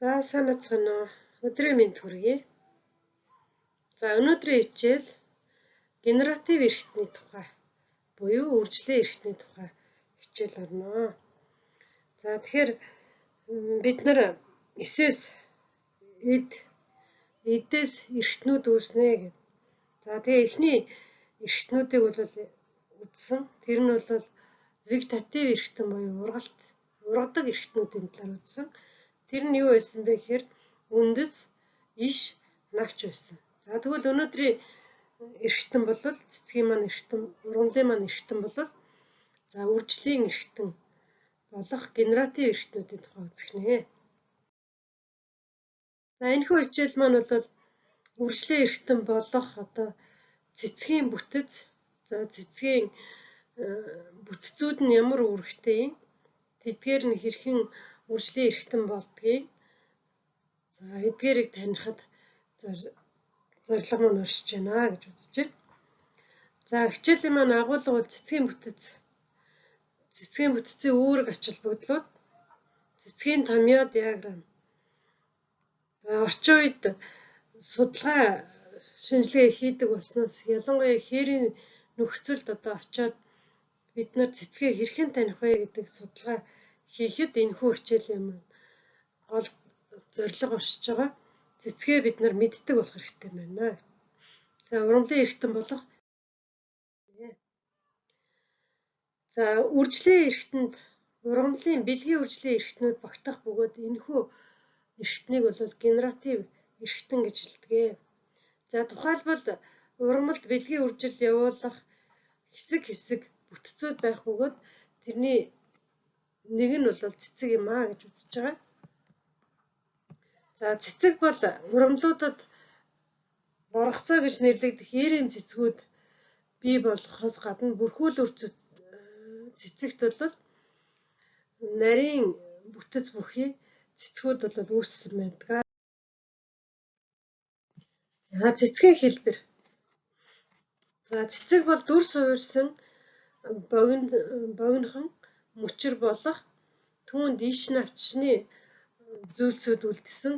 За сайн бацгаана уу. Өдрийн мэнд хүргэе. За өнөөдрийн хичээл генератив эрхтний тухай буюу үржлийн эрхтний тухай хичээл орно. За тэгэхээр бид нар эсээс эдээс эрхтнүүд үүснэ гэв. За тэгээ эхний эрхтнүүдийг бол үзсэн. Тэр нь бол вегетатив эрхтэн буюу ургадаг эрхтнүүдийн талаар үзсэн. Тэр нь юу байсан бэ гэхээр үндэс, иш, навч байсан. За тэгвэл өнөөдрийн эрхтэн бол цэцгийн маань эрхтэн, ургамлын маань эрхтэн бол за үржлийн эрхтэн болох генератив эрхтнүүдийн тухай үзэх нэ. За энэхүү хичээл маань бол үржлийн эрхтэн болох одоо цэцгийн бүтэц, за цэцгийн бүтцүүд нь ямар үүрэгтэй юм? Тэдгээр нь хэрхэн үржлийн эрхтэн болдгийг за эдгээрийг танихад зорилго маань оршиж байна гэж үзэж байна. За хичээлийн маань агуулга бол цэцгийн бүтэц. Цэцгийн бүтцийн үүрэг ач холбогдлууд, цэцгийн томьёо диаграм. За орчин үед судалгаа шинжилгээ хийдэг болсноос ялангуяа хээрийн нөхцөлд одоо очиод бид нар цэцгээ хэрхэн таних вэ гэдэг судалгаа хийхэд энэхүү хичээлийн маань гол зорилго оршиж байгаа. Цэцгээ бид нар мэддэг болох хэрэгтэй байна. За ургамлын эрхтэн болох. За үржлийн эрхтэнд ургамлын бэлгийн үржлийн эрхтнүүд багтах бөгөөд энэхүү эрхтнийг бол генератив эрхтэн гэж хэлдэг. За тухайлбал ургамалд бэлгийн үржил явуулах хэсэг бүтцүүд байх бөгөөд тэрний нэг нь бол цэцэг юм аа гэж үзэж байгаа. За цэцэг бол ургамлуудад боргоцоо гэж нэрлэгдэх eerim цэцгүүд бий болохоос гадна бүрхүүлүр цэцэгт бол нарийн бүтэц бүхий цэцгүүд бол үүссэн байдаг. За цэцгийн хэлбэр. За цэцэг бол дүр суурьсан богинохон мөчир болох түүнд иш навчны зүйлсүүд үлдсэн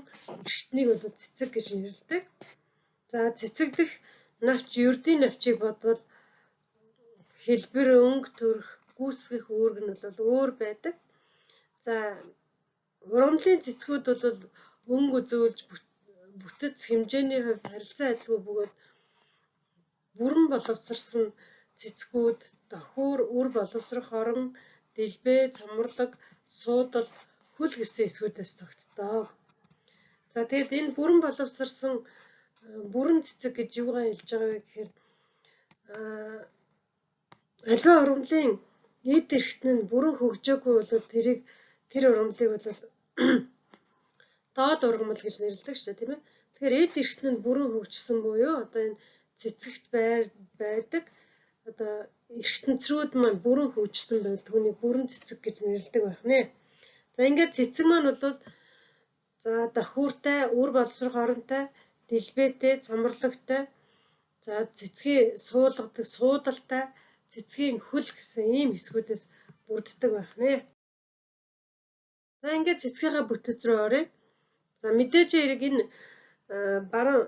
эрхтнийг бол цэцэг гэж нэрлэдэг. За цэцэг дэх навч ердийн навчийг бодвол хэлбэр, өнгө, төрх, гүйцэтгэх үүрэг нь бол өөр байдаг. За ургамлын цэцгүүд бол өнгө үзүүлж бүтэц хэмжээний хувьд харилцан адилгүй бөгөөд бүрэн боловсрсан цэцгүүд дохиур, үр боловсрох орон, дэлбээ, цоморлог, суудал, хөл гэсэн эсгүүдээс тогтдог. За тэгэд энэ бүрэн боловсрсан бүрэн цэцэг гэж юугаа хэлж байгаа вэ гэхээр аливаа ургамлын эд эрхтэн нь бүрэн хөгжөөгүй бол тэр ургамлыг бол доод ургамал гэж нэрлэдэг шүү дээ, тийм ээ. Тэгэхээр эд эрхтэн нь бүрэн хөгжсөн буюу одоо энэ цэцэгт байдаг одоо эрхтэнцрүүд маань бүрэн хөгжсөн байвал түүнийг бүрэн цэцэг гэж нэрлэдэг байх нэ. За ингээд цэцэг маань бол за дохиуртай, үр боловсрох оронтой, дэлбээтэй, цоморлогтой, за цэцгийн суулгадаг, суудалтай, цэцгийн хөл гэсэн ийм хэсгүүдээс бүрддэг байх нэ. За ингээд цэцгийнхаа бүтэц рүү оръё. За мэдээж хэрэг энэ баруун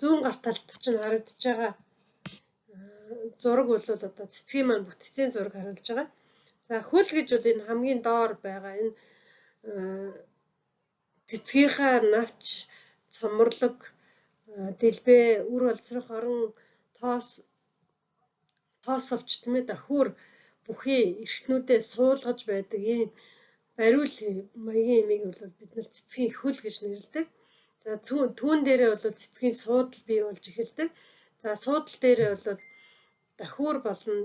зүүн гар талд чинь харагдаж байгаа зураг бол одоо цэцгийн маань бүтцийн зураг харуулж байгаа. За хөл гэж бол энэ хамгийн доор байгаа энэ цэцгийнхаа навч, цоморлог, дэлбээ, үр боловсрох орон, тоосовч тийм ээ дохиур бүхий эрхтнүүдэд суулгаж байдаг ийм бариул маягийн имийг бол бид нар цэцгийн хөл гэж нэрлэдэг. За түүн дээрээ бол цэцгийн суудал бий болж эхэлдэг. За суудал дээрээ бол дохиур болон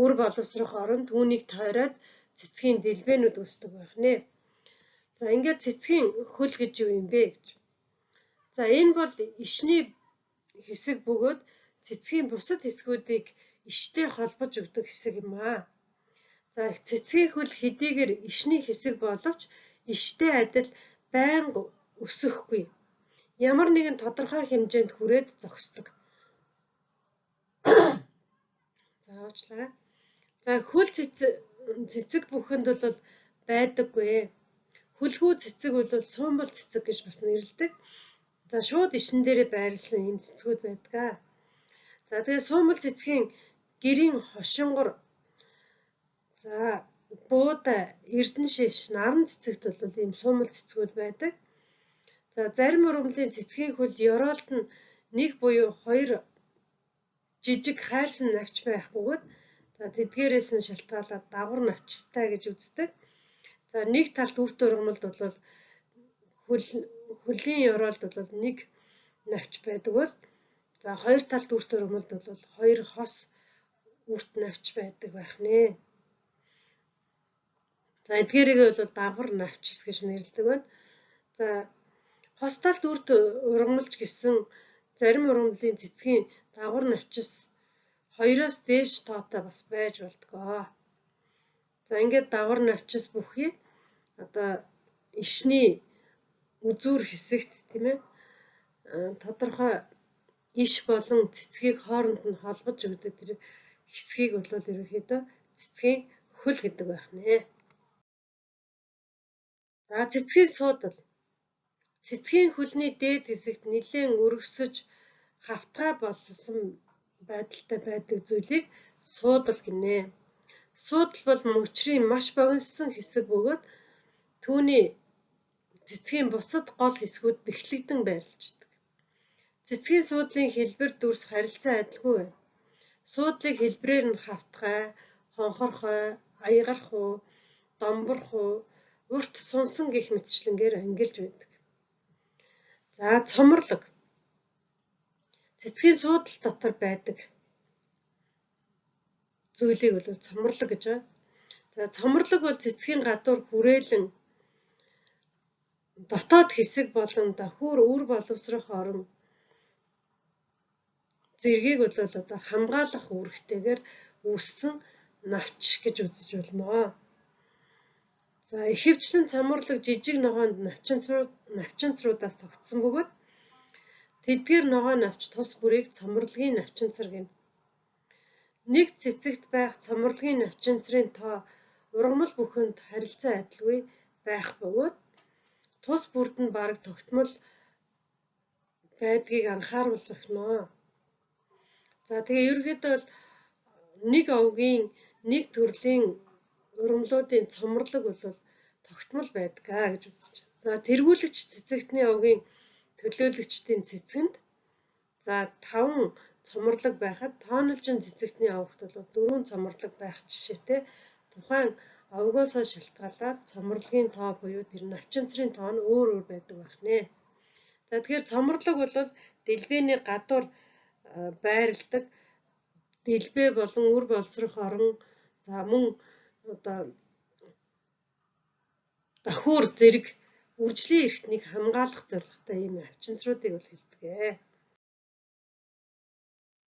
үр боловсрох орон түүнийг тойроод цэцгийн дэлбээнүүд үүсдэг байх нэ. За ингээд цэцгийн хөл гэж юу юм бэ гэж. За энэ бол ишний хэсэг бөгөөд цэцгийн бусад хэсгүүдийг иштэй холбож өгдөг хэсэг юм аа. За цэцгийн хөл хэдийгээр ишний хэсэг боловч иштэй адил байнга өсөхгүй. Ямар нэгэн тодорхой хэмжээнд хүрээд зогсдог. За уучлаарай. За хөл цэцэг бүхэнд бол байдаггүй. Хүлгүү цэцэг бол суумбал цэцэг гэж бас нэрлэдэг. За шууд ишин дээрээ байрлсан юм цэцгүүд байдаг. За тэгээ суумбал цэцгийн гэрийн хошингор за буудаа, эрдэн шиш, наран цэцэгт бол ийм суумбал цэцгүүд байдаг. За зарим ургамлын цэцгийн хөл ёроолд нь нэг буюу хоёр жижиг хайрсан навч байх бөгөөд за тэдгээрээс нь шалтгаалаад дагвар навчстай гэж үздэг. За нэг талд үрт ургамалд бол хөлийн ёроолд бол нэг навч байдаг бол за хоёр талд үрт ургамалд бол хоёр хос үрт навч байдаг байх нэ. За эдгээрийг бол дагвар навчс гэж нэрлэдэг байна. За хос талд үрт ургамалж гэсэн зарим ургамлын цэцгийн дагвар навчс 2-оос дээш тоотой бас байж болдгоо. За ингээд дагвар навчс бүхий одоо ишний үзүүр хэсэгт тийм ээ тодорхой иш болон цэцгийг хооронд нь холбож өгдөг тэр хэсгийг бол ерөнхийдөө цэцгийн хөл гэдэг байх нэ. За цэцгийн суудал. Цэцгийн хөлний дээд хэсэгт нэлээд өргөсөж хавтгай болсон байдалтай байдаг зүйлийг суудал гинэ. Суудал бол мөчрийн маш богиносон хэсэг бөгөөд түүний цэцгийн бусад гол хэсгүүд бэхлэгдэн байрлаждаг. Цэцгийн суудлын хэлбэр дүрс харилцан адилгүй байна. Суудлыг хэлбрээр нь хавтгай, хонхорхой, аягархуу, домборхуу, урт сунсан гэх мэтчлэнгээр ангилж байдаг. За цоморлог. Цэцгийн суудал дотор байдаг зүйлийг бол цоморлог гэж байна. За цоморлог бол цэцгийн гадуур хүрээлэн дотоод хэсэг болон давхуур үр боловсрох орон зэргийг бол одоо хамгаалах үүрэгтэйгээр үүссэн навч гэж үзэж болно. За ихэвчлэн цоморлог жижиг ногоонд навчинцруудаас тогтсон бөгөөд тэдгээр ногоо навч тус бүрийг цоморлогын навчинцар гэнэ. Нэг цэцэгт байх цоморлогын навчинцрын тоо ургамал бүхэнд харилцан адилгүй байх бөгөөд тус бүрд нь бараг тогтмол байдгийг анхааруул зохино. За тэгээ ерөнхийдөө бол нэг овгийн нэг төрлийн ургамлуудын цоморлог бол тогтмол байдгаа гэж үзэж байна. За тэргүүлэгч цэцэгтний овгийн төлөөлөгчдийн цэцгэнд за 5 цоморлог байхад тоонолжин цэцэгтний овогт бол 4 цоморлог байх жишээтэй тухайн овгоосоо шалтгаалаад цоморлогын тоо буюу тэр навчинцрын тоо нь өөр байдаг байх нэ. За тэгэхээр цоморлог бол дэлбэний гадуур байрладаг дэлбээ болон үр боловсрох орон за мөн одоо давхуур зэрэг үржлийн эрхтнийг хамгаалах зорилготой ийм навчинцруудыг бол хэлдэг.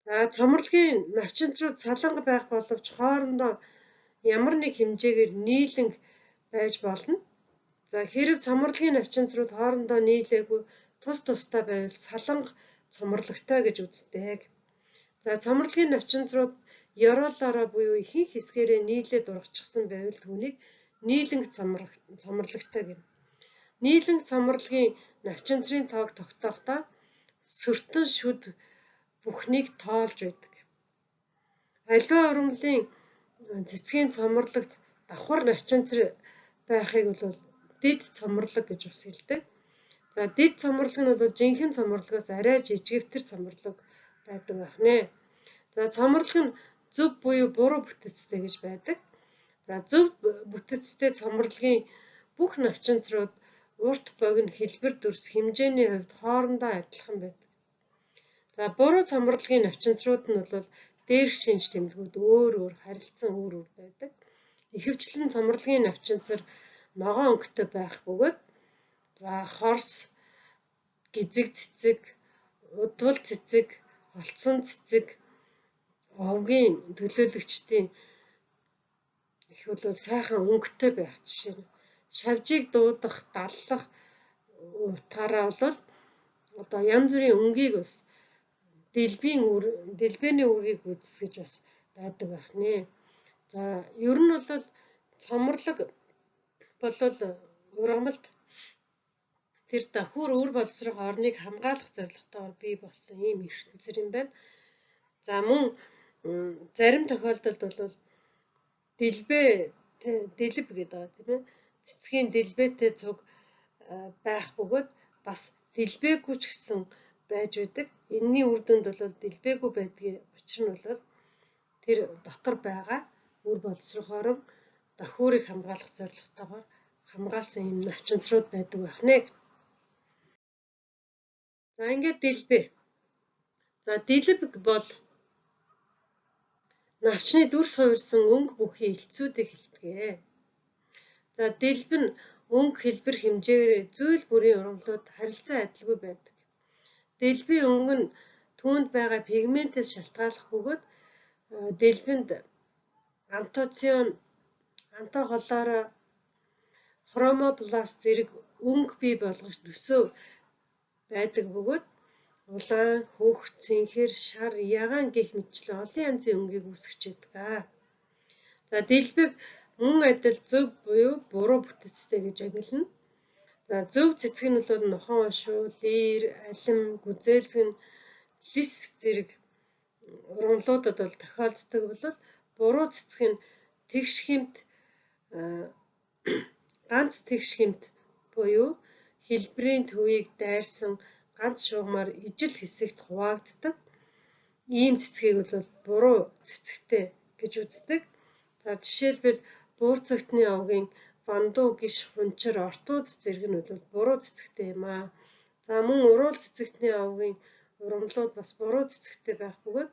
За цоморлогын навчинцрууд саланга байх боловч хоорондоо ямар нэг хэмжээгээр нийлэнх байж болно. За хэрэв цоморлогын навчинцрууд хоорондоо нийлээгүй тус тустай байвал саланга цоморлогтой гэж үздэг. За цоморлогын навчинцрууд ёроолоороо буюу ихэнх хэсгээрээ нийлээд ургачихсан байвал түүнийг нийлэнх цоморлогтой гэнэ. Нийлэнх цоморлогын навчинцрын тоог тогтоохдоо сөртөн шүд бүхнийг тоолж байдаг. Аливаа ургамлын цэцгийн цоморлогт давхар навчинцар байхыг бол дэд цоморлог гэж бас хэлдэг. За дэд цоморлог нь бол жинхэнэ цоморлогоос арай жижигвтер цоморлог байдаг байх нэ. За цоморлог нь зөв буюу буруу бүтэцтэй гэж байдаг. За зөв бүтэцтэй цоморлогын бүх навчинцрууд урт богино хэлбэр дүрс хэмжээний хувьд хоорондоо адилхан байдаг. За буруу цоморлогын навчинцрууд нь бол дээрх шинж тэмдгүүд өөр харилцан өөр байдаг. Ихэвчлэн цоморлогын навчинцар ногоон өнгөтэй байх бөгөөд за хорс, гизэг цэцэг, удвал цэцэг, холтсон цэцэг, овгийн төлөөлөгчдийн их бол сайхан өнгөтэй байх жишээ нь шавжийг дуудах, даллах утгаараа бол одоо янз бүрийн өнгийг бас дэлбэний үргийг үзэсгэж бас байдаг байх нэ. За ер нь бол цоморлог бол ургамалд тэр давхар үр боловсрох орныг хамгаалах зорилготойгоор бий болсон ийм ертөнцөр юм байна. За мөн зарим тохиолдолд бол дэлб гэдэг байгаа тийм ээ. Цэцгийн дэлбэтэй цуг байх бөгөөд бас дэлбээгүй ч гэсэн байж байдаг. Энэний үр дүнд бол дэлбээгүй байдгийн учир нь бол тэр дотор байгаа үр боловсрох орон давхурыг хамгаалах зорилготойгоор хамгаалсан юм навчинцрууд байдаг байх нэ. За ингээд дэлбээ. За дэлб бол навчны дүрс хувирсан өнгө бүхий элцүүдийг хэлдэг. За дэлб нь өнгө хэлбэр хэмжээгээр зүйл бүрийн ургамлууд харилцан адилгүй байдаг. Дэлбийн өнгө нь түүнд байгаа пигментээс шалтгааллах бөгөөд дэлбэнд антоциан, антохолоро, хромобласт зэрэг өнгө бий болгох төсөө байдаг бөгөөд улаан, хөх, цэнхэр, шар, ягаан гэх мэтчлэн олон янзын өнгийг үүсгэж байдаг. За дэлбэг мөн адил зөв буюу буруу бүтэцтэй гэж ангилна. За зөв цэцэг нь бол нохон ошуу, лир, алим, гүзээлзгэн, лис зэрэг ургамлуудад бол тохиолддог бол буруу цэцэг нь тэгш хэмт ганц тэгш хэмт буюу хэлбэрийн төвийг дайрсан ганц шугамар ижил хэсэгт хуваагддаг. Ийм цэцгийг бол буруу цэцэгтэй гэж үздэг. За жишээлбэл буурцагтны овгийн вандуу, гиш, хунчир, ортууд зэрэг нь бол буруу цэцэгтэй юм аа. За мөн уруул цэцэгтны овгийн ургамлууд бас буруу цэцэгтэй байх бөгөөд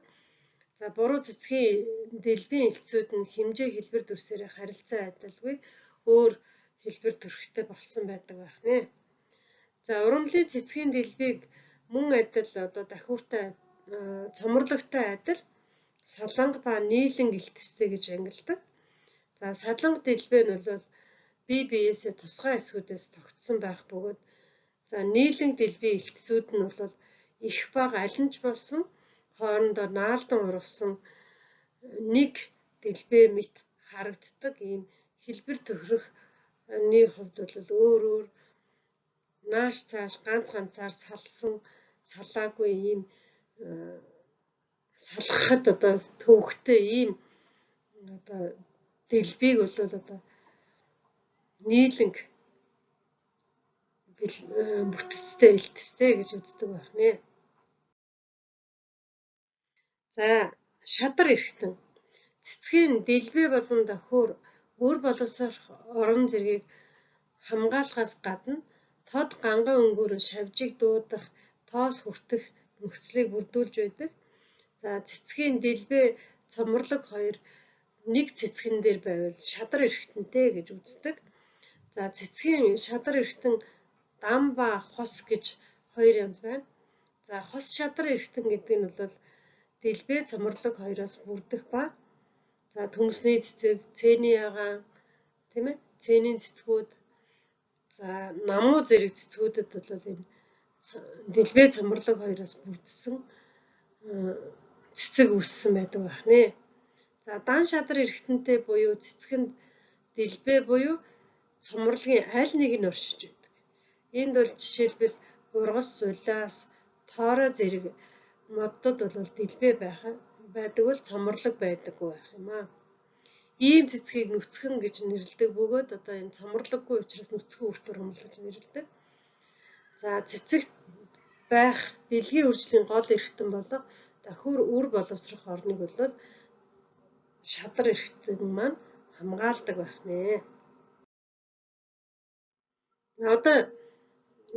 за буруу цэцгийн дэлбийн элцүүд нь хэмжээ хэлбэр дүрсээрээ харилцан адилгүй өөр хэлбэр төрхтэй болсон байдаг байх нэ. За ургамлын цэцгийн дэлбийг мөн адил одоо давхуртай цоморлагтай адил саланга ба нийлэн элтэстэй гэж ангилдаг. За саланга дэлбээ нь бол бие биесээ тусгай эсгүүдээс тогтсон байх бөгөөд за нийлэн дэлбийн элтсүүд нь бол их бага алинж болсон хоорондоо наалдан урвасан нэг дэлбээ мэт харагддаг ийм хэлбэр төрхний хувьд бол өөр нааш цааш ганц ганцаар салсан салаагүй ийм салхахад одоо төвхтэй ийм одоо дэлбийг бол одоо нийлэнг бүтэцтэй элтэстэй гэж үздэг байх нэ. За шадар эрхтэн цэцгийн дэлбээ болон давхур үр боловсрох орон зэргийг хамгаалахаас гадна тод ганган өнгөөр шавжийг дуудах, тоос хүртэх нөхцөлийг бүрдүүлж байдаг. За цэцгийн дэлбээ цоморлог хоёр нэг цэцгэн дээр байвал шадар эрхтэнтэй гэж үздэг. За цэцгийн шадар эрхтэн дам ба хос гэж хоёр янз байна. За хос шадар эрхтэн гэдэг нь бол дэлбээ цоморлог хоёроос бүрдэх ба за төмсний цэцэг, цээний ягаан, тийм ээ, цээний цэцгүүд, за намуу зэрэг цэцгүүдэд бол энэ дэлбээ цоморлог хоёроос бүрдсэн цэцэг үүссэн байдаг байх нэ. За дан шадар эрхтэнтэй буюу цэцгэнд дэлбээ буюу цоморлогын аль нэг нь оршиж байдаг. Энд бол жишээлбэл ургас, улаас, тоорой зэрэг моддод бол дэлбээ байдаг бол цоморлог байдаггүй байх юм аа. Ийм цэцгийг нүцгэн гэж нэрлэдэг бөгөөд одоо энэ цоморлоггүй учраас нүцгэн үрт ургамал гэж нэрлэдэг. За цэцэгт байх бэлгийн үржлийн гол эрхтэн болох давхур үр боловсрох орныг бол шадар эрхтэн маань хамгаалдаг байх нэ. Одоо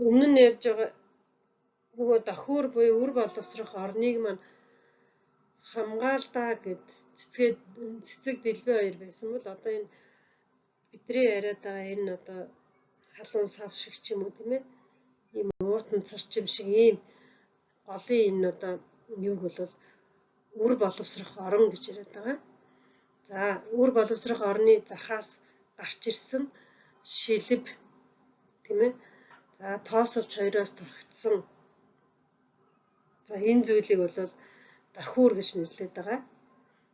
өмнө нь ярьж байгаа нөгөө давхур буюу үр боловсрох орныг маань хамгаалдаа гэд цэцэг дэлбээ хоёр байсан бол одоо энэ бидний яриад байгаа энэ одоо халуун сав шиг ч юм уу тийм ээ ийм уутан царчим шиг ийм голын энэ одоо юуг бол үр боловсрох орон гэж яриад байгаа. За үр боловсрох орны захаас гарч ирсэн шилб тийм ээ. За тоосовч хоёроос тогтсон. За энэ зүйлийг бол давхур гэж нэрлэдэг байгаа.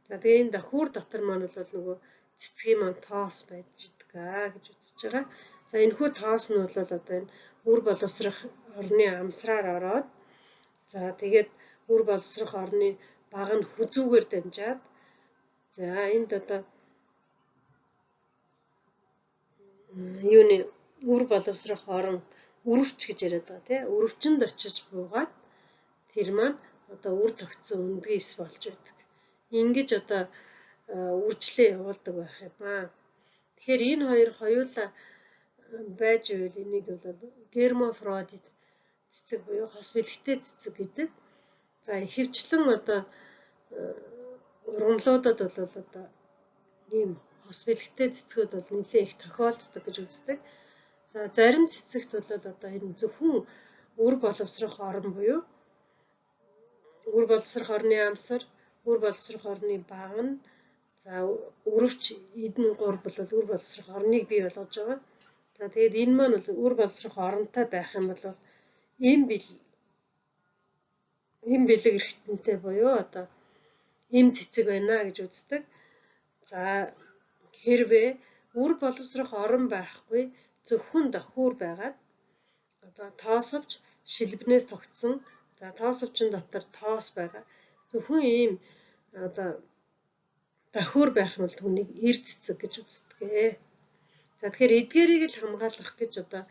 За тэгээ энэ давхур дотор маань бол нөгөө цэцгийн маань тоос байж идэг. гэж үзэж байгаа. За энэхүү тоос нь бол одоо энэ үр боловсрох орны амсраар ороод за тэгээд үр боловсрох орны баг нь хүзүүгээр дамжаад за энд одоо юуны үр боловсрох орон өрөвч гэж яриад байгаа тийм өрөвчөнд очиж буугаад тэр маань одоо үр тогтсон өндгийс болж байдаг. Ингэж одоо үржлээ явуулдаг байх юм аа. Тэгэхээр энэ хоёр хоёулаа байж ивэл энийг бол гермафродит цэцэг буюу хос бэлэгтэй цэцэг гэдэг. За ихэвчлэн одоо ургамлуудад бол одоо ийм хос бэлэгтэй цэцгүүд бол нэлээд их тохиолддог гэж үздэг. За зарим цэцэгт бол одоо энэ зөвхөн үр боловсрох орон буюу үр боловсрох орны амсар, үр боловсрох орны баг нь за өрөвч эдэн гур бол үр боловсрох орныг бий болгож байгаа. За тэгээд энэ маань бол үр боловсрох оронтой байх юм бол им бэлэг эрхтэнтэй буюу одоо им цэцэг байна гэж үздэг. За хэрвээ үр боловсрох орон байхгүй зөвхөн давхуур байгаад одоо тоосовч шилбнээс тогтсон за тоосовчин дотор тоос байгаа зөвхөн ийм одоо давхуур байх нь бол түүнийг эр цэцэг гэж үздэг. За тэгэхээр эдгээрийг л хамгаалах гэж одоо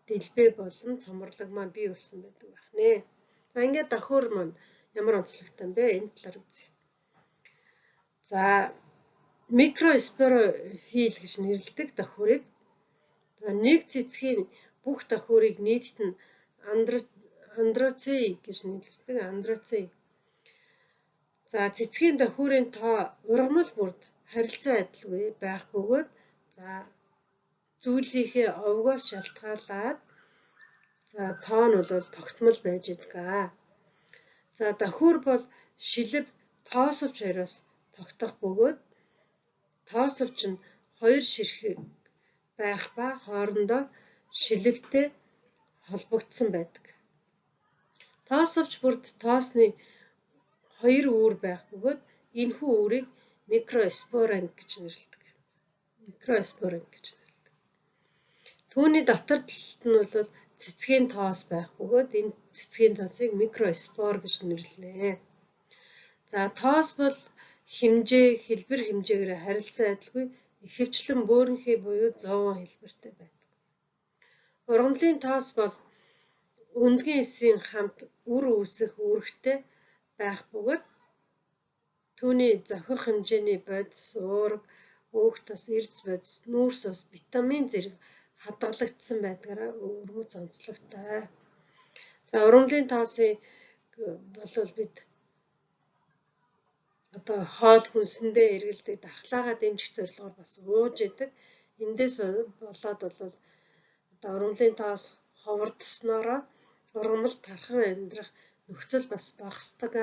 дэлбээ болон цоморлог маань бий болсон байдаг байх нэ. За ингээд давхуур маань ямар онцлогтой юм бэ? Энэ талаар үзье. За микроспорофил гэж нэрлэдэг давхурыг за нэг цэцгийн бүх давхурыг нийтд нь андроцей гэж нэрлэдэг. Андроцей. За цэцгийн давхурын тоо ургамал бүрд харилцан адилгүй байх бөгөөд за зүйлийнхээ овгоос шалтгаалаад за тоо нь бол тогтмол байж байгаа. За давхур бол шилб тоосовч хоёроос тогтох бөгөөд тоосовч нь хоёр ширхэг байх ба хоорондоо шилэгтэй холбогдсон байдаг. Тоосовч бүрд тоосны хоёр үүр байх бөгөөд энэхүү үүрийг микроспоринг гэж нэрлэдэг. Микроспоринг гэж нэрлэдэг. Түүний дотор талд нь бол цэцгийн тоос байх бөгөөд энэ цэцгийн тоосыг микроспор гэж нэрлэнэ. За тоос бол хэмжээ, хэлбэр хэмжээгээр харилцан адилгүй ихэвчлэн бөөрөнхий буюу 100 хэлбэртэй байдаг. Ургамлын тоос бол өндгийн эсийн хамт үр үүсэх үүрэгтэй байх бөгөөд түүний зохих хэмжээний бодис, уурга, өөх тос, эрдэс бодис, нүүрс ус, витамин зэрэг хадгалагдсан байдгаараа өрмөц онцлогтой. За ургамлын тоосыг болвол бид одоо хоол хүнсэндээ эргэлдэг дархлаагаа дэмжих зорилгоор бас ууж идэг. Эндээс болоод бол одоо ургамлын тоос ховордсноороо ургамал тархан амьдрах нөхцөл бас багасдаг.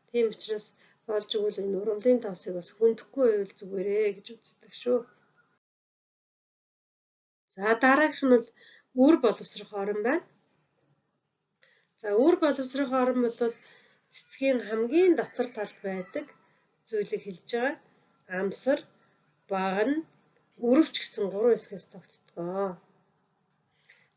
Тийм учраас болж игэл энэ ургамлын тоосыг бас хүндэхгүй байвал зүгээрээ гэж үздэг шүү. За дараагийнх нь бол үр боловсрох орон байна. За үр боловсрох орон бол цэцгийн хамгийн дотор талд байдаг зүйлийг хэлж байгаа. Амсар, баг нь өрөвч гэсэн 3 хэсгээс тогтдог.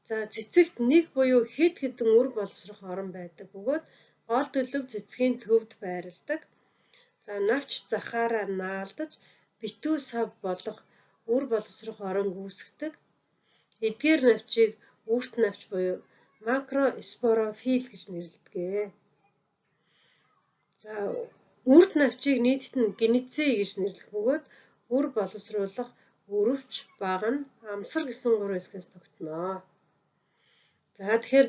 За цэцэгт нэг буюу хэд хэдэн үр боловсрох орон байдаг бөгөөд гол төлөв цэцгийн төвд байрладаг. За навч захаараа наалдаж битүү сав болох үр боловсрох орон үүсгдэг. Эдгээр навчийг үрт навч буюу макроспорофил гэж нэрлэдэг. За үрт навчийг нийтд нь генецей гэж нэрлэх бөгөөд үр боловсруулах өрөвч, баг нь амсар гэсэн 3 хэсгээс тогтно. За тэгэхээр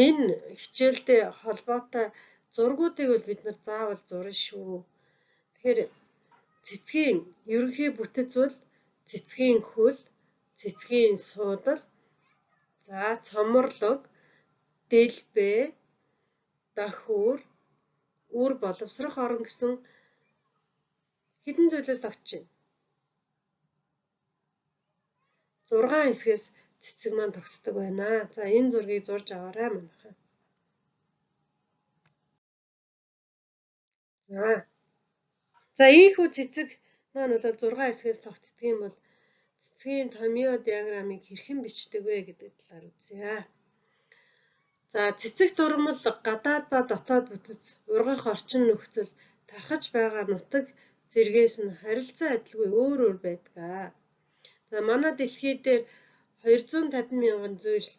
энэ хичээлдээ холбоотой зургуудыг бол бид нар заавал зурна шүү. Тэгэхээр цэцгийн ерөнхий бүтэц бол цэцгийн хөл, цэцгийн суудал, за цоморлог, дэлбээ, давхуур, үр боловсрох орон гэсэн хэдэн зүйлээс тогтож байна. 6 хэсгээс цэцэг маань тогтдог байна. За энэ зургийг зурж аваарай манайхаа. За ийхүү цэцэг маань бол 6 хэсгээс тогтдог юм бол цэцгийн томьёо диаграмыг хэрхэн бичдэг вэ гэдэг талаар үзье. За цэцэг дурмал гадаад ба дотоод бүтэц, ургах орчин нөхцөл, тархаж байгаа нутаг зэргээс нь харилцаа адилгүй өөр байдаг. За манай дэлхий дээр 250 мянган зүйл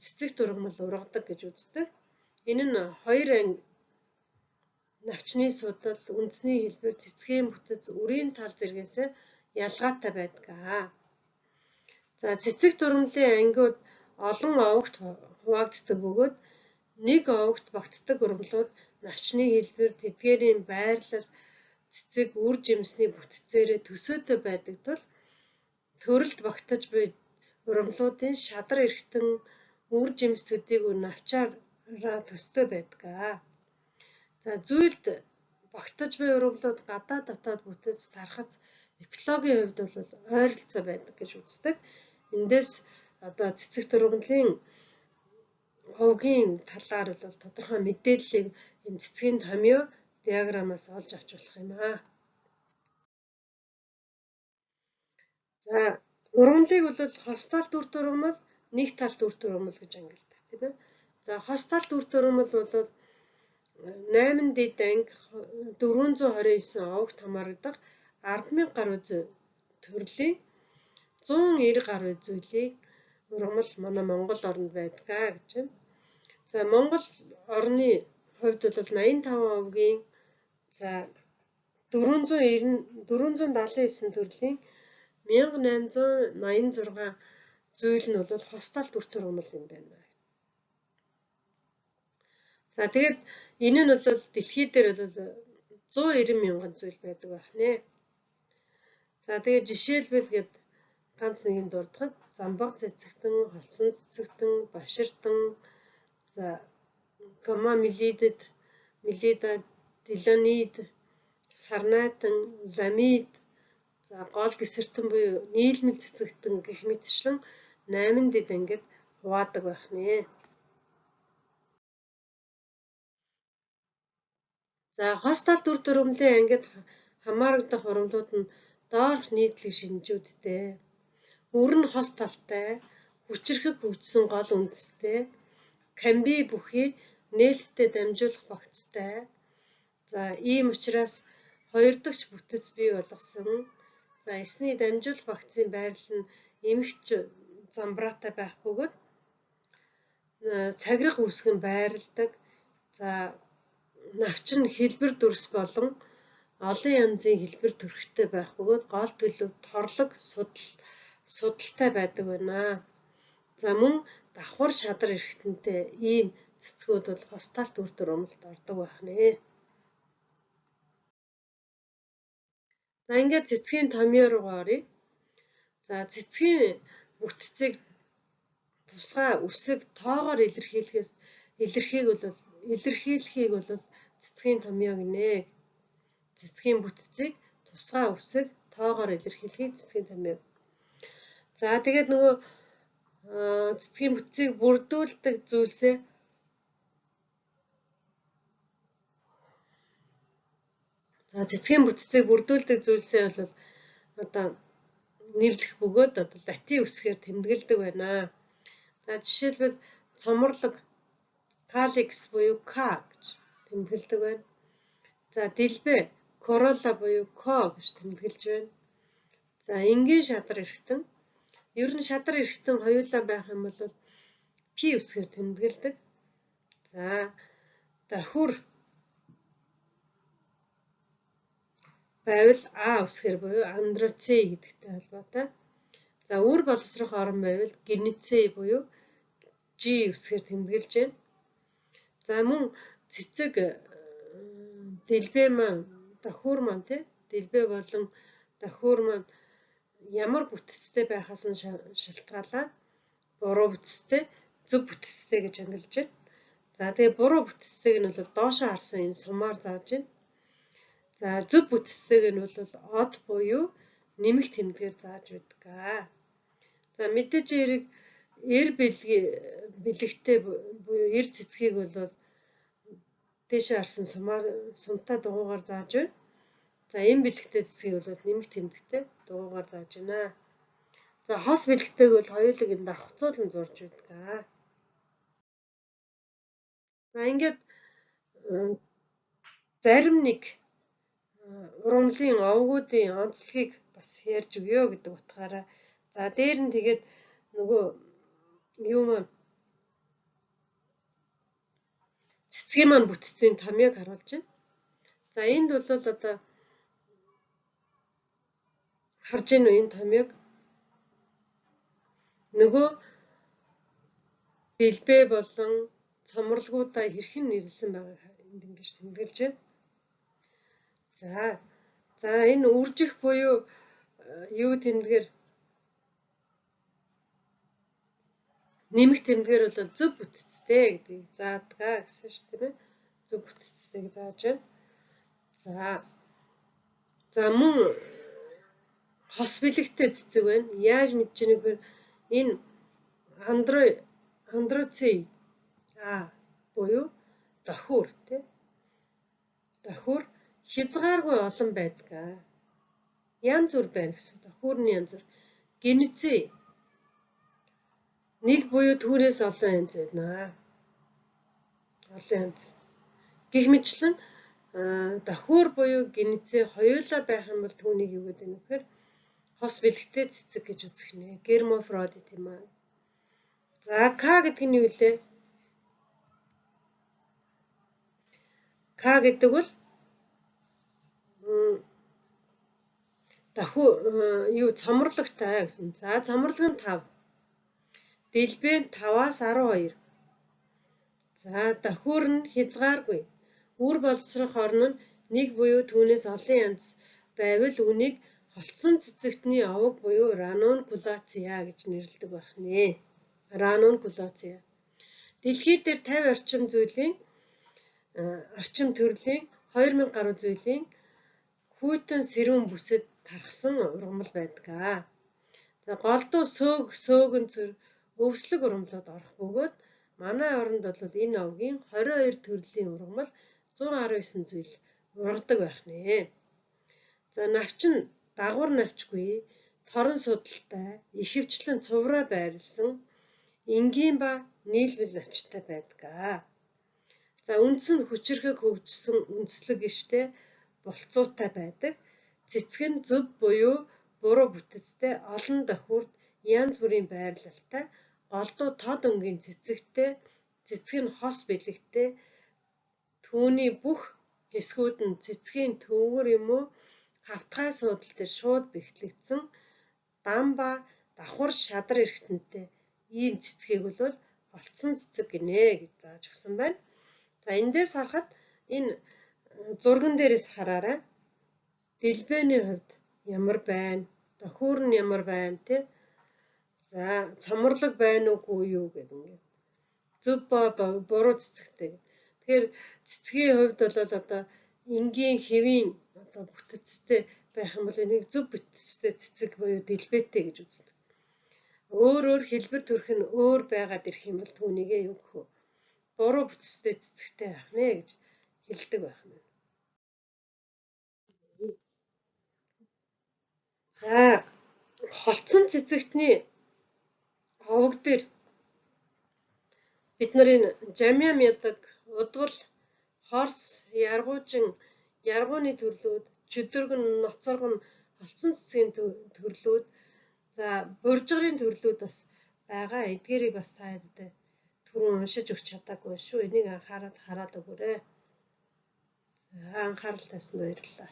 цэцэг дурмал ургадаг гэж үздэг. Энэ нь хоёр анги навчны судал, үндэсний хэлбэр, цэцгийн бүтэц, үрийн тал зэргээс ялгаатай байдаг. За цэцэг дурмалын ангиуд олон овогт хуваагддаг бөгөөд нэг овогт багтдаг урмлууд навчны хэлбэр, тэдгээрийн байрлал, цэцэг үр жимсний бүтцээрээ төсөөтэй байдаг тул төрөлд багтаж буй урмлуудын шадар эрхтэн үр жимс төдийгүй навчаараа төстэй байдаг. За зүйлд багтаж буй урмлууд гадаад дотоод бүтэц, тархац, экологийн хувьд бол ойролцоо байдаг гэж үздэг. Эндээс одоо цэцэг дурмалын овгийн талаар бол тодорхой мэдээллийг энэ цэцгийн томьёо диаграмаас олж авч болох юм аа. За урмлыг бол хос талт үр урмал, нэг талт үр урмал гэж ангилдаг тийм ээ. За хос талт үр урмал бол 8 дэд анги 429 овогт хамаардаг 10,000 гаруй төрлийн 190 гаруй зүйлийн урмал манай Монгол орнд байдгаа гэж байна. За Монгол орны хувьд бол 85%-ийн за 479 төрлийн 1886 зүйл нь бол хос талт үр урмал юм байна. За тэгээд энэ нь бол дэлхий дээр бол 190 мянган зүйл байдаг байх нэ. За тэгээд жишээлбэл гээд ганц нэгэнд дурдахад замбаг цэцэгтэн, холцсон цэцэгтэн, баширтан, за гамма милидид, милида, дилонид, сарнайтан, ламид, за гол гисэртэн буюу нийлмэл цэцэгтэн гэх мэтчлэн 8 дэд ангид хуваадаг байх нэ. За хос талт үр урмлын ангид хамаарагдах урмлууд нь доорх нийтлэг шинжүүдтэй. Үр нь хос талтай, хүчрэхэг хөгжсөн гол үндэстэй, камби бүхий нээлттэй дамжуулах багцтай. За ийм учраас хоёр дахь бүтэц бий болгосон. За эсний дамжуулах багцын байрлал нь эмэгч замбраатай байх бөгөөд цагирах үсгэн байрладаг. За навч нь хэлбэр дүрс болон олон янзын хэлбэр төрхтэй байх бөгөөд гол төлөв торлог судалтай байдаг байна. За мөн давхар шадар эрхтэнтэй ийм цэцгүүд бол хос талт үр урмалд ордог байх нэ. За ингээд цэцгийн томьёо руугаа оръё. За цэцгийн бүтцийг тусгай үсэг тоогоор илэрхийлэхийг бол цэцгийн томьёо гинэ. Цэцгийн бүтцийг тусгай үсэг тоогоор илэрхийлэхийг цэцгийн томьёо. За тэгээд нөгөө цэцгийн бүтцийг бүрдүүлдэг зүйлсээ бол одоо нэрлэх бөгөөд одоо латин үсгээр тэмдэглэдэг байна. За жишээлбэл цоморлог Calyx буюу K гэж тэмдэглэдэг байна. За дэлбэ Corolla буюу K гэж тэмдэглэж байна. За энгийн шадар эрхтэн ер нь шадар эрхтэн хоёулаа байх юм бол P үсгээр тэмдэглэдэг. За давхар байвал А үсгээр буюу Androcei гэдэгтэй холбоотой. За үр боловсрох орон байвал Genetei буюу G үсгээр тэмдэглэж байна. За мөн цэцэг дэлбэ маань давхар маань дэлбэ болон давхар маань ямар бүтцтэй байхаас нь шалтгаалаад буруу бүтцтэй, зөв бүтцтэй гэж ангилж байна. За тэгээ буруу бүтцтэйг нь бол доошоо харсан энэ сумаар зааж байна. За зөв бүтцтэйг нь бол од буюу нэмэх тэмдгээр зааж байдаг. За мэдээж хэрэг эр бэлэгтэй буюу эр цэцгийг бол дээшээ харсан сумтай дугуйгаар зааж байна. За энэ бэлэгтэй цэцгийг бол нэмэх тэмдэгтэй дугуйгаар зааж байна. За хос бэлгтэйг бол хоёулыг энэ давхцуулан зурж байдаг. За ингээд зарим нэг ургамлын овгуудын онцлогийг бас ярьж өгье гэдэг утгаараа. За дээр нь тэгээд нөгөө юу маань цэцгийн маань бүтцийн томьёог харуулж байна. За энд бол одоо харж байна уу энэ томьёог? Нөгөө дэлбээ болон цомрлогуудаа хэрхэн нэрлсэн байгааг энд ингэж тэмдэглэж байна. За энэ үржих буюу юу тэмдгээр нэмэх тэмдгээр бол зөв бүтцтэй гэдгийг заадгаа гэсэн шүү дээ. Зөв бүтцтэйг зааж байна. За мөн хос бэлэгтэй цэцэг байна. Яаж мэдж ийнэ гэхээр энэ андроций буюу дохиур тий. Дохиур хязгааргүй олон байдаг. Янз бүр байна гэсэн. Дохиурны янз бүр. Генезээ нэг буюу түүнээс олон янз байна. Олон янз. Гэх мэтлэн дохиур буюу генезээ хоёулаа байх юм бол түүнийг юу гэдэг вэ гэхээр хос бэлэгтэй цэцэг гэж үзэх нэ. Гермафродит юм аа. За К гэдэг нь юу вэ? К гэдэг бол цомрологтой гэсэн. За цомрлог нь 5. Дэлбээ нь 5-аас 12. За дохиур нь хязгааргүй. Үр боловсрох орн нь нэг буюу түүнээс олон янз байвал үнийг холцсон цэцэгтний овог буюу ранункулация гэж нэрлэдэг байх нэ. Ранункулация. Дэлхий дээр 50 орчим төрлийн 2000 гаруй зүйлийн хүйтэн сэрүүн бүсэд тархсан ургамал байдаг. За голдуу сөөгөнцөр өвслөг ургамлууд орох бөгөөд манай оронд бол энэ овгийн 22 төрлийн ургамал 119 зүйл ургадаг байх нэ. За навч нь дагвар навчгүй, торон судалтай, ихэвчлэн цувраа байрлсан, энгийн ба нийлбэл навчтай байдаг. За үндс нь хүчрэхэг хөгжсөн үндслэг гişтэй болцоотой байдаг. Цэцэг нь зөв буюу буруу бүтэцтэй, олон дохиурд янз бүрийн байрлалтай, голдуу тод өнгийн цэцэгтэй, цэцэг нь хос бэлэгтэй, түүний бүх хэсгүүд нь цэцгийн төвгөр юм уу хавтгай суудал дээр шууд бэхлэгдсэн дам ба давхар шадар эргэтэнтэй ийм цэцгийг бол холцсон цэцэг гинэ гэж зааж өгсөн байна. За эндээс харахад энэ зурган дээрээс хараарай. Дэлбээний хувьд ямар байна? Дохиур нь ямар байна те? За цомрлог байна уугүй юу гэдэг ингээд. Зөв ба буруу цэцэгтэй. Тэгэхээр цэцгийн хувьд бол одоо энгийн хэвийн одоо бүтэцтэй байх юм бол энийг зөв бүтэцтэй цэцэг буюу дэлбээтэй гэж үздэг. Өөр хэлбэр төрх нь өөр байгаад ирэх юм бол түүнийгээ юу гэх вэ? Буруу бүтэцтэй цэцэгтэй байх нэ гэж хэлдэг байх юм. За холцсон цэцэгтний овог дээр бид нар энэ жамям ядаг, удвал, хорс, яргуужин, яргууны төрлүүд, чөдөргөн, ноцоргон, холцсон цэцгийн төрлүүд, за буржгарын төрлүүд бас байгаа. Эдгээрийг бас та хэд түрүүн уншиж өгч чадаагүй шүү. Энийг анхаарал хараад өгөөрэй. За анхаарал тавьсанд баярлалаа.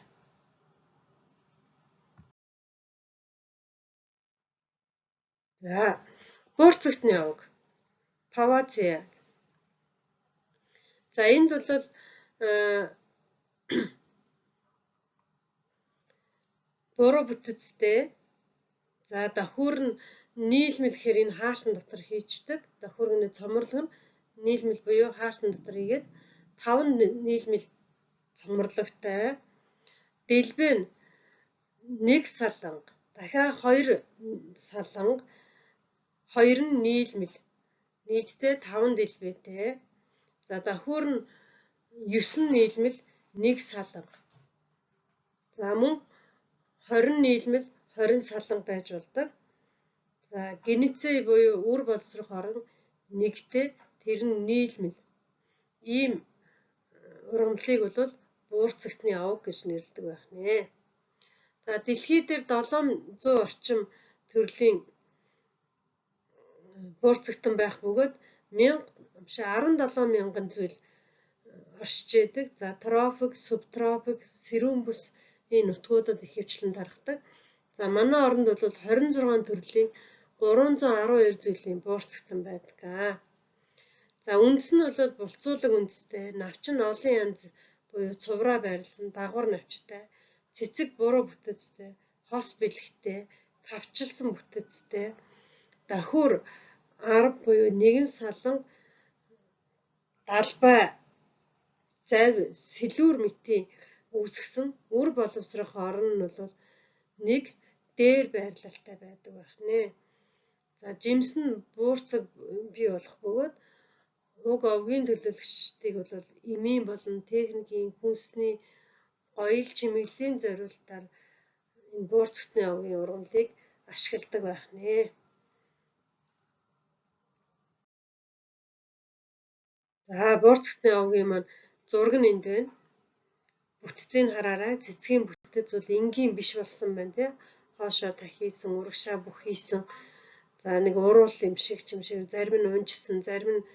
За буурцэгтний овог Павация. За энд бол буруу бүтэцтэй. За дохиур нь нийлмэл гэхээр энэ хаалтан дотор хийчдэг. Дохиурны цомрлог нь нийлмэл буюу хаалтан дотор хийгээд 5 нийлмэл цомрлогтой. Дэлбээ нь 1 саланг, дахиад 2 саланг, 2 нь нийлмэл. Нийтдээ 5 дэлбээтэй. За дохиур нь 9 нийлмэл, 1 саланг. За мөн 20 нийлмэл, 20 саланг байж болдог. геницей буюу үр боловсрох орон нэгтэй тэр нь нийлмэл. Ийм ургамлыг бол буурцагтны авг гэж нэрлэдэг байх нэ. За дэлхий дээр 700 орчим төрлийн буурцагтан байх бөгөөд 17 мянган зүйл оршиж байдаг. За тропик, субтропик, сэрүүн бүс энэ нутгуудад ихэвчлэн тархдаг. За манай оронд бол 26 төрлийн 312 зүйлийн буурцагтан байдаг. За үндэс нь бол булцуулаг үндэстэй, навчин олон янз буюу цувраа байрласан дагвар навчтай, цэцэг буруу бүтэцтэй, хос бэлэгтэй, тавчилсан бүтэцтэй, давхур арга буюу нэгэн салан, далбай, зав, сэлүүр мэтийн үүсгэсэн үр боловсрох орон нь бол нэг дээр байрлалтай байдаг байх нэ. За жимс нь буурцаг бий болох бөгөөд уг овгийн төлөөлөгчдийг бол эмийн болон техникийн, хүнсний, гоёл чимэглэлийн зорилтоор энэ буурцагтны овгийн ургамлыг ашигладаг байх нэ. За буурцагтны овгийн маань зураг нь энд байна. Бүтцийг хараарай. Цэцгийн бүтэц бол энгийн биш болсон байна тий. Хоошоо тахиисан, урагшаа бүх хийсэн. За нэг уруул юм шиг зарим нь унжсан, зарим нь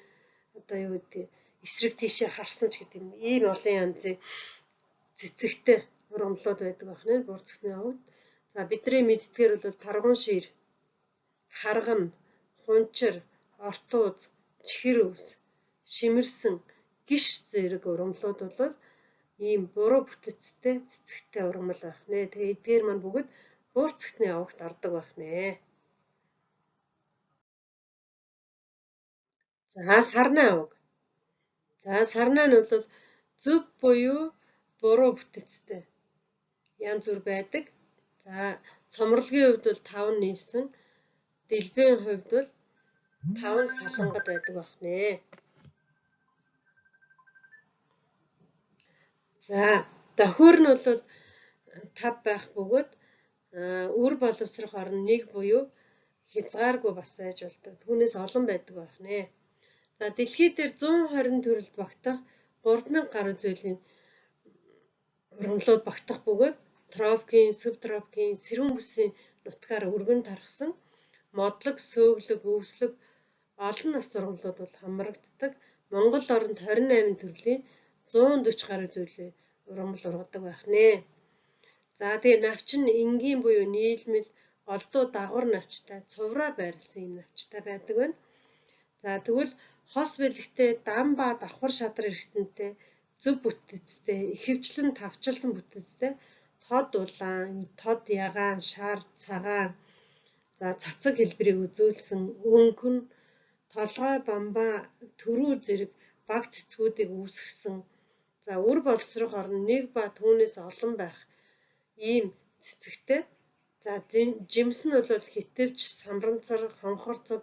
одоо юу гэдэг эсрэг тийшээ харсан ч гэдэг юм. Ийм олон янзын цэцэгтэй ургамлууд байдаг байх нэ буурцагтны овд. За бидний мэддгээр бол таргун шир, харган, хунчир, ортууз, чихэр өвс, шимэрсэн, гиш зэрэг ургамлууд бол ийм буруу бүтэцтэй цэцэгтэй ургамал байх нэ. Тэгээ эдгээр маань бүгд буурцагтны овогт ордог байх нэ. За сарнай овог. За сарнай нь бол зөв буюу буруу бүтэцтэй янз бүр байдаг. За цомрлогийн хувьд бол 5 нийлсэн, дэлбэгийн хувьд бол 5 салангад байдаг байх нэ. За давхур нь бол 5 байх бөгөөд үр боловсрох орон нэг буюу хязгааргүй бас байж болдог. Түүнээс олон байдаг байх нэ. За дэлхий дээр 120 төрөлд багтах 3000 гаруй зүйлийн ургамлууд багтах бөгөөд тропикийн, субтропикийн, сэрүүн бүсийн нутгаар өргөн тархсан модлог, сөөлөг, өвслөг олон наст ургамлууд бол хамрагддаг. Монгол оронд 28 төрлийн 140 гаруй зүйлийн ургамал ургадаг байх нэ. За тэгээ навчин нь энгийн буюу нийлмэл, голдуу дагвар навчтай, цувраа байрласан юм навчтай байдаг байна. За тэгвэл хос бэлэгтэй, дан ба давхар шадар эргэтэнтэй, зөв бүтэцтэй, ихэвчлэн тавчилсан бүтэцтэй, тод улаан, тод ягаан, шар, цагаан, за цацаг хэлбэрийг үзүүлсэн өнгөн, толгой, бамбаа, төрүү зэрэг баг цэцгүүдийг үүсгэсэн. За үр боловсрох орон нэг ба түүнээс олон байх ийм цэцэгтэй. За жимс нь бол хитвч, самранцар, хонхорцог,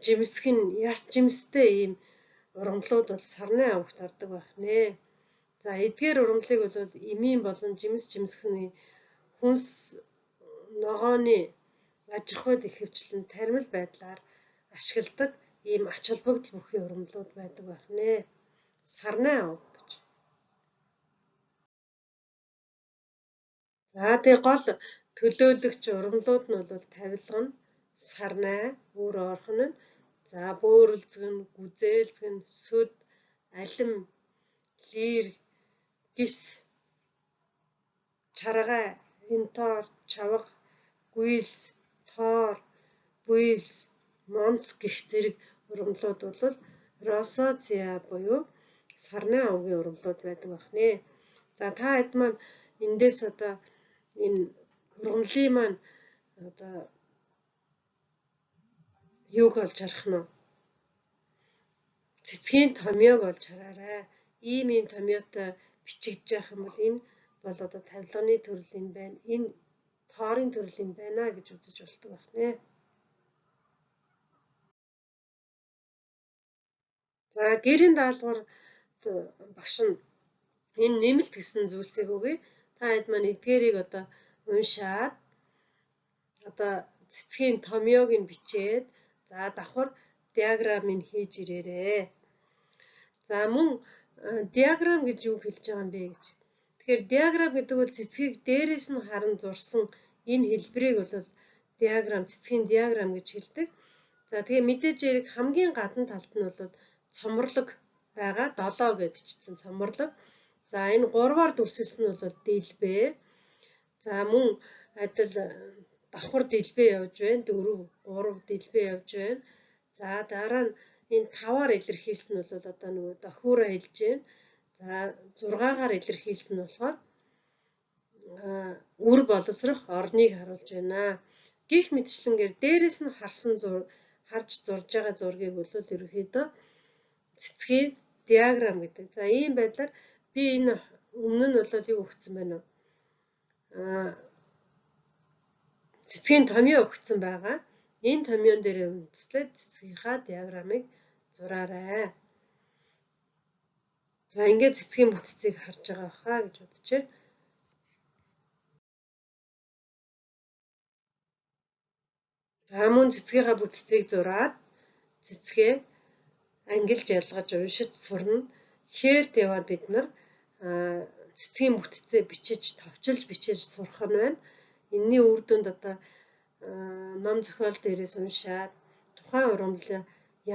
жимсэх нь яс жимстэй ийм ургамлууд бол сарнай авогт ордог байх нэ. За эдгээр ургамлыг бол эмийн болон жимсгний хүнс ногооны аж ахуйд ихэвчлэн тармил байдлаар ашигладаг ийм ач холбогдол бүхий ургамлууд байдаг байх нэ. Сарнай авог гэж. За тэгээ гол төлөөлөгч ургамлууд нь бол тавилга нь сарнай, өөр орхон нь, за бөөрөлцөг нь, гүзээлцэг нь, сүд, алим, лир, гис, чаргай, энтоор, чавга, гуйлс, тоор, буйлс, монц гэх зэрэг ургамлууд бол росоция буюу сарнай овгийн ургамлууд байдаг байх нэ. За та хэд маань эндээс одоо энэ ургамлын маань одоо юуг олж харах нь цэцгийн томьёог олж хараарай. Ийм томьёотой бичигдэж явах юм бол энэ бол одоо тавилганы төрөл юм байна. Энэ тоорын төрөл юм байна гэж үзэж болдог байх нэ. За гэрийн даалгавар багш нь энэ нэмэлт гэсэн зүйлсийг өгье. Та хэд маань эдгээрийг одоо уншаад одоо цэцгийн томьёог нь бичээд за давхар диаграмыг хийж ирээрээ. За мөн диаграм гэж юу хэлж байгаа юм бэ гэж. Тэгэхээр диаграм гэдэг бол цэцгийг дээрээс нь харан зурсан энэ хэлбэрийг бол диаграм, цэцгийн диаграм гэж хэлдэг. За тэгээ мэдээж яг хамгийн гадна талд нь бол цоморлог байгаа 7 гэж бичсэн цоморлог. За энэ 3-аар дүрсэлсэн нь бол дэлбээ. За мөн адил давхар дэлбээ явж байна. 4, 3 дэлбээ явж байна. За дараа нь энэ 5-аар илэрхийлсэн нь бол одоо нөгөө дохиураа хэлж байна. За 6-аар илэрхийлсэн нь болохоор үр боловсрох орныг харуулж байна. Гэх мэтчлэнгээр дээрээс нь харж зурж байгаа зургийг бол ерөнхийдөө цэцгийн диаграм гэдэг. За ийм байдлаар би энэ өмнө нь бол юу өгсөн байна вэ? Цэцгийн томьёо өгсөн байгаа. Энэ томьёон дээр үндэслээд цэцгийнхаа диаграмыг зураарай. За ингээд цэцгийн бүтцийг харж байгаа хаа гэж бодож байна. За мөн цэцгийнхаа бүтцийг зураад цэцгээ ангилж ялгаж уншиж сурна. Хээрт яваад бид нар цэцгийн бүтцээ бичиж, товчилж бичиж сурах нь байна. Энэний үр дүнд одоо ном зохиол дээрээс уншаад тухайн ургамал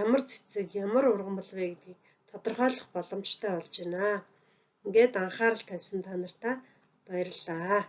ямар цэцэг, ямар ургамал вэ гэдгийг тодорхойлох боломжтой болж байна. Ингээд анхаарал тавьсан та нартай баярлалаа.